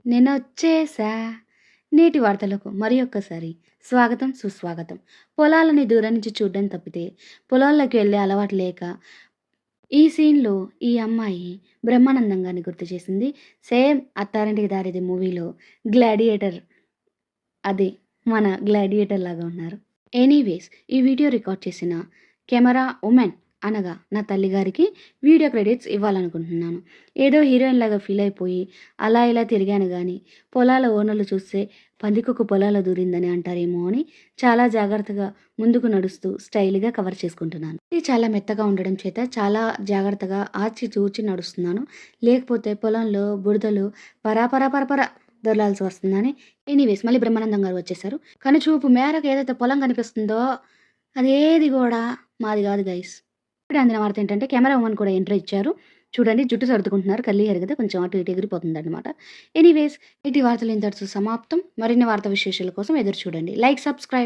నేనొచ్చేసా. నేటి వార్తలకు మరి ఒక్కసారి స్వాగతం, సుస్వాగతం. పొలాలని దూరం నుంచి చూడడం తప్పితే, పొలాల్లోకి వెళ్ళే అలవాటు లేక, ఈ సీన్‌లో ఈ అమ్మాయి బ్రహ్మానందం గారిని గుర్తు చేసింది. సేమ్ 'అత్తారింటికి దారేది' మూవీలో గ్లాడియేటర్ అదే మన గ్లాడియేటర్ లాగా ఉన్నారు. ఎనీవేస్ ఈ వీడియో రికార్డ్ చేసిన కెమెరా ఉమెన్ అనగా నా తల్లిగారికి వీడియో క్రెడిట్స్ ఇవ్వాలనుకుంటున్నాను. ఏదో హీరోయిన్ లాగా ఫీల్ అయిపోయి అలా ఇలా తిరిగాను గానీ, పొలాల ఓనర్లు చూస్తే పందికొక్కు పొలాల్లో దూరిందని అంటారేమో అని చాలా జాగ్రత్తగా ముందుకు నడుస్తూ స్టైల్‌గా కవర్ చేసుకుంటున్నాను. ఇది చాలా మెత్తగా ఉండడం చేత చాలా జాగ్రత్తగా ఆచితూచి నడుస్తున్నాను. లేకపోతే పొలంలో బురదలు పరా పరా పరపరా దొర్లాల్సి వస్తుందని. ఎనీవేస్ మళ్ళీ బ్రహ్మానందం గారు వచ్చేసారు. కనుచూపు మేరకు ఏదైతే పొలం కనిపిస్తుందో అదేది కూడా మాది కాదు గైస్. ఇప్పుడు అందిన వార్త ఏంటంటే కెమెరా ఉమెన్ కూడా ఎంట్రీ ఇచ్చారు. చూడండి జుట్టు సర్దుకుంటున్నారు. కల్లిగారు కదా కొంచెం అటు ఇటు ఎగిరిపోతుందన్నమాట. ఎనీవేస్ ఇటు వార్తలు ఇంతటితో సమాప్తం. మరిన్ని వార్తా విశేషాల కోసం ఎదురు చూడండి. Like, subscribe.